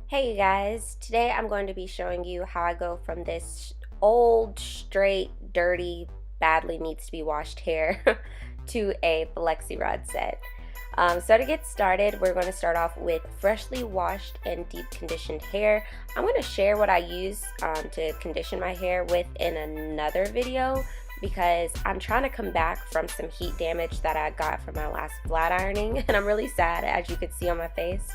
Hey you guys, today I'm going to be showing you how I go from this old, straight, dirty, badly needs to be washed hair to a Flexi rod set. So to get started, we're going to start off with freshly washed and deep conditioned hair. I'm going to share what I use to condition my hair with in another video because I'm trying to come back from some heat damage that I got from my last flat ironing, and I'm really sad, as you could see on my face.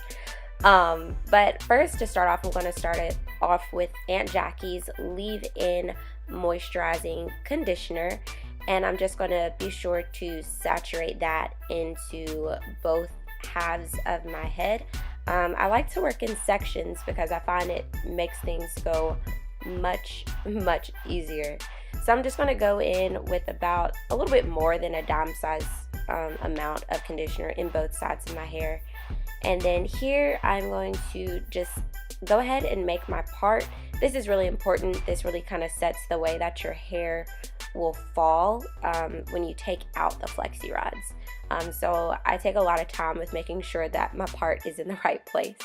But first, to start off, I'm going to start it off with Aunt Jackie's leave-in moisturizing conditioner, and I'm just going to be sure to saturate that into both halves of my head. I like to work in sections because I find it makes things go much easier. So I'm just going to go in with about a little bit more than a dime size amount of conditioner in both sides of my hair. And then here I'm going to just go ahead and make my part. This is really important. This really kind of sets the way that your hair will fall when you take out the flexi rods. So I take a lot of time with making sure that my part is in the right place.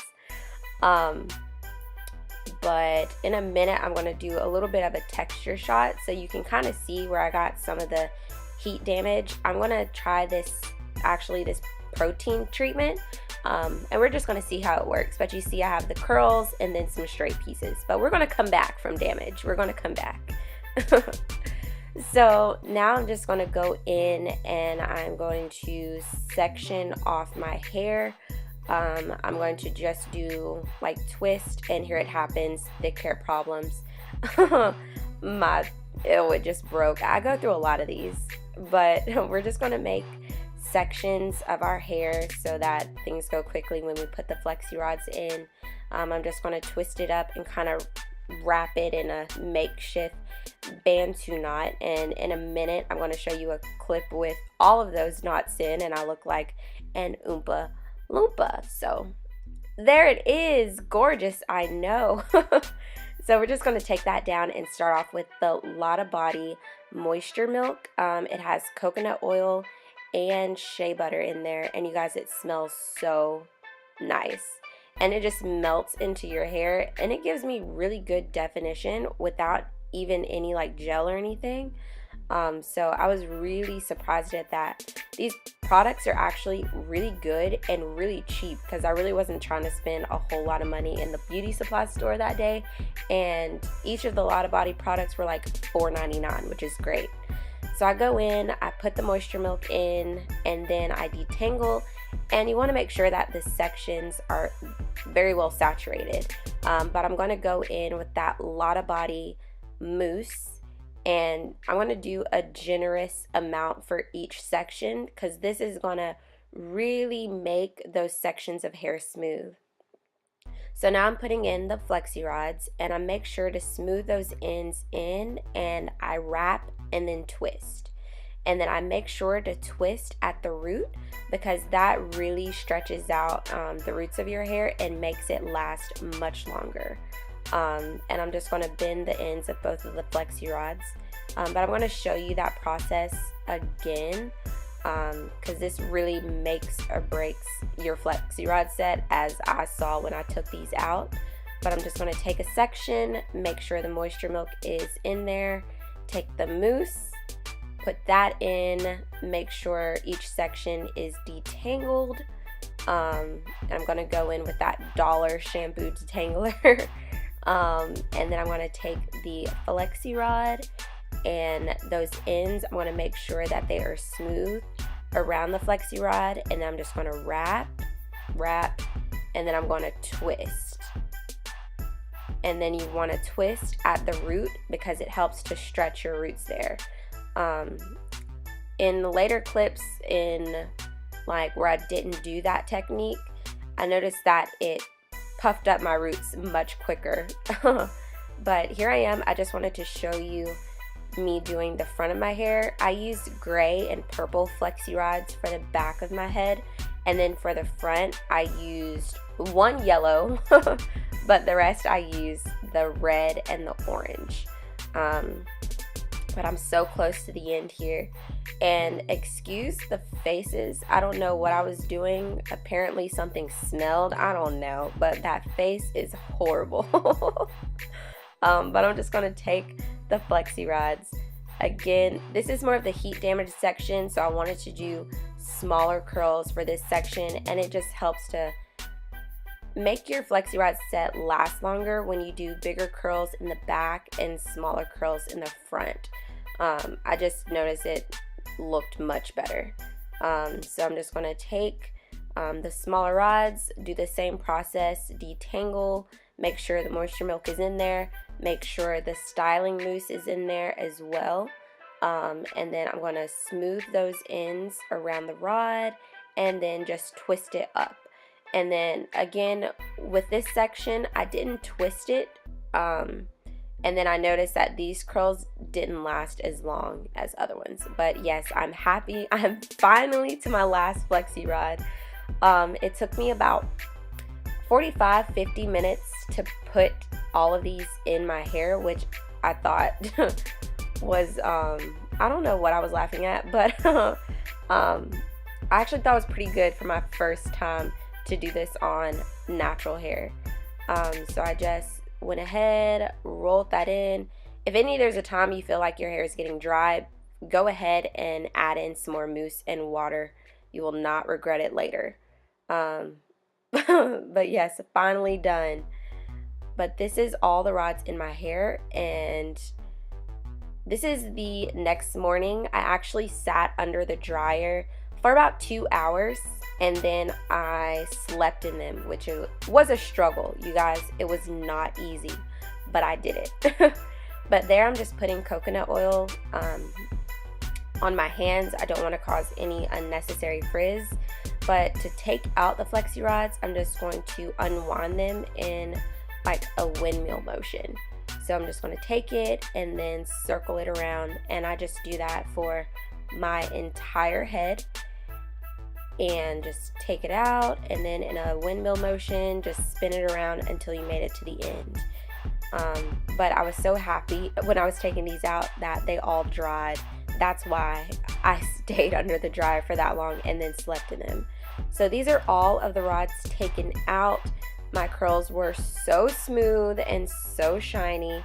But in a minute I'm going to do a little bit of a texture shot so you can kind of see where I got some of the heat damage. I'm going to try this protein treatment. And we're just going to see how it works. But you see I have the curls and then some straight pieces. But we're going to come back from damage. We're going to come back. So now I'm just going to go in and I'm going to section off my hair. I'm going to just do like twist, and here it happens, thick hair problems. It just broke. I go through a lot of these, but we're just going to make sections of our hair so that things go quickly when we put the flexi rods in. I'm just going to twist it up and kind of wrap it in a makeshift bantu knot, and in a minute I'm going to show you a clip with all of those knots in, and I look like an Oompa Loompa. So there it is, gorgeous, I know. So we're just going to take that down and start off with the Lotta Body Moisture Milk. It has coconut oil and shea butter in there, and you guys, it smells so nice, and it just melts into your hair, and it gives me really good definition without even any like gel or anything. So I was really surprised at that. These products are actually really good and really cheap because I really wasn't trying to spend a whole lot of money in the beauty supply store that day, and each of the Lotta Body products were like $4.99, which is great. So I go in, I put the moisture milk in, and then I detangle, and you want to make sure that the sections are very well saturated. But I'm going to go in with that Lotta Body Mousse, and I'm going to do a generous amount for each section because this is going to really make those sections of hair smooth. So now I'm putting in the flexi rods, and I make sure to smooth those ends in, and I wrap and then twist. And then I make sure to twist at the root because that really stretches out the roots of your hair and makes it last much longer. And I'm just going to bend the ends of both of the flexi rods. But I'm going to show you that process again because this really makes or breaks your flexi rod set, as I saw when I took these out. But I'm just going to take a section, make sure the moisture milk is in there, take the mousse, put that in, make sure each section is detangled. And I'm going to go in with that dollar shampoo detangler. And then I'm going to take the flexi rod, and those ends I'm going to make sure that they are smooth around the flexi rod, and I'm just going to wrap, and then I'm going to twist. And then you want to twist at the root because it helps to stretch your roots there. In the later clips, in like where I didn't do that technique, I noticed that it puffed up my roots much quicker. But here I am. I just wanted to show you me doing the front of my hair. I used gray and purple flexi rods for the back of my head, and then for the front I used one yellow but the rest I used the red and the orange. But but I'm so close to the end here. And excuse the faces. I don't know what I was doing. Apparently something smelled. I don't know, but that face is horrible. But I'm just going to take the Flexi rods. Again, this is more of the heat damage section, so I wanted to do smaller curls for this section, and it just helps to make your Flexi rod set last longer when you do bigger curls in the back and smaller curls in the front. I just noticed it looked much better. So I'm just going to take the smaller rods, do the same process, detangle, make sure the moisture milk is in there, make sure the styling mousse is in there as well. And then I'm going to smooth those ends around the rod and then just twist it up. And then again, with this section, I didn't twist it. And then I noticed that these curls didn't last as long as other ones. But yes, I'm happy. I'm finally to my last Flexi rod. It took me about 45-50 minutes to put all of these in my hair, which I thought was, I don't know what I was laughing at, but I actually thought it was pretty good for my first time to do this on natural hair. So I just went ahead, rolled that in. If there's a time you feel like your hair is getting dry, go ahead and add in some more mousse and water. You will not regret it later. But yes, finally done. But this is all the rods in my hair, and this is the next morning. I actually sat under the dryer for about 2 hours, and then I slept in them, which was a struggle, you guys. It was not easy, but I did it. But there I'm just putting coconut oil on my hands. I don't want to cause any unnecessary frizz. But to take out the Flexi rods, I'm just going to unwind them in like a windmill motion. So I'm just going to take it and then circle it around, and I just do that for my entire head. And just take it out, and then in a windmill motion, just spin it around until you made it to the end. But I was so happy when I was taking these out that they all dried. That's why I stayed under the dryer for that long and then slept in them. So these are all of the rods taken out. My curls were so smooth and so shiny,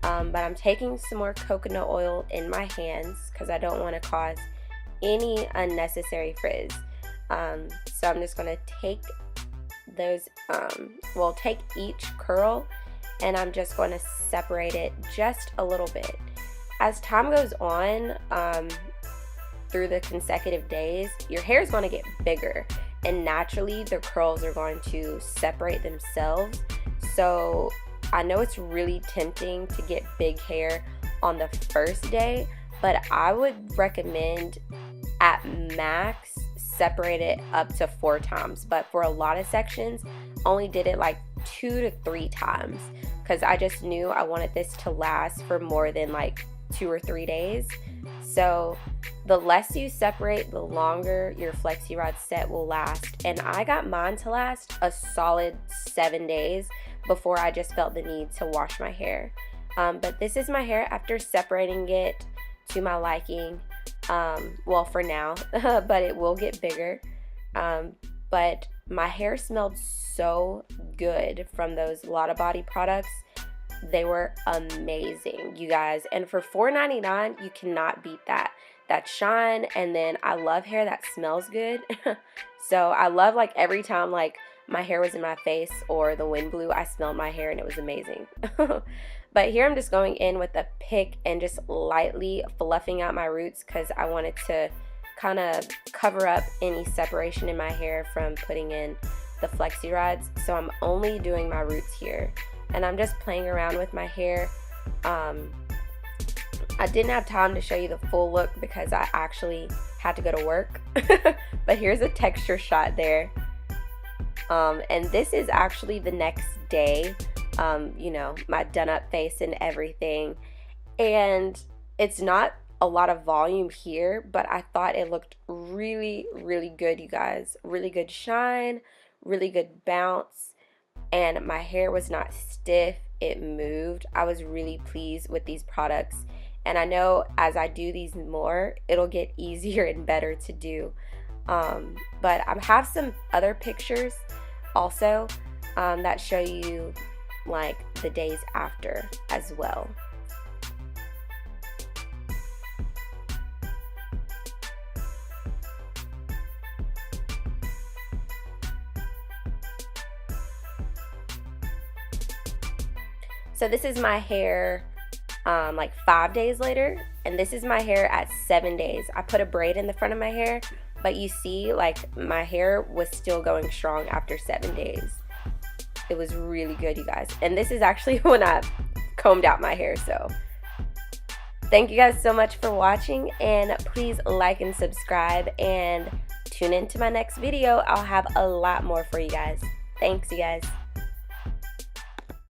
but I'm taking some more coconut oil in my hands because I don't want to cause any unnecessary frizz. So I'm just going to take those, take each curl, and I'm just going to separate it just a little bit. As time goes on, through the consecutive days, your hair is going to get bigger, and naturally the curls are going to separate themselves. So I know it's really tempting to get big hair on the first day, but I would recommend at max separate it up to 4 times. But for a lot of sections, only did it like 2 to 3 times because I just knew I wanted this to last for more than like 2 or 3 days. So the less you separate, the longer your Flexi rod set will last. And I got mine to last a solid 7 days before I just felt the need to wash my hair. But this is my hair after separating it to my liking. For now, but it will get bigger. But my hair smelled so good from those Lotta body products. They were amazing, you guys. And for $4.99, you cannot beat that. That shine, and then I love hair that smells good. So I love like every time like my hair was in my face or the wind blew, I smelled my hair and it was amazing. But here I'm just going in with a pick and just lightly fluffing out my roots because I wanted to kind of cover up any separation in my hair from putting in the Flexi rods. So I'm only doing my roots here, and I'm just playing around with my hair. I didn't have time to show you the full look because I actually had to go to work. But here's a texture shot there. And this is actually the next day. My done up face and everything. And it's not a lot of volume here, but I thought it looked really, really good, you guys. Really good shine, really good bounce, and my hair was not stiff. It moved. I was really pleased with these products, And I know as I do these more, it'll get easier and better to do. But I have some other pictures also that show you like the days after as well. So this is my hair like 5 days later, and this is my hair at 7 days. I put a braid in the front of my hair, but you see like my hair was still going strong after 7 days. It was really good, you guys. And this is actually when I combed out my hair. So thank you guys so much for watching, and please like and subscribe and tune into my next video. I'll have a lot more for you guys. Thanks, you guys.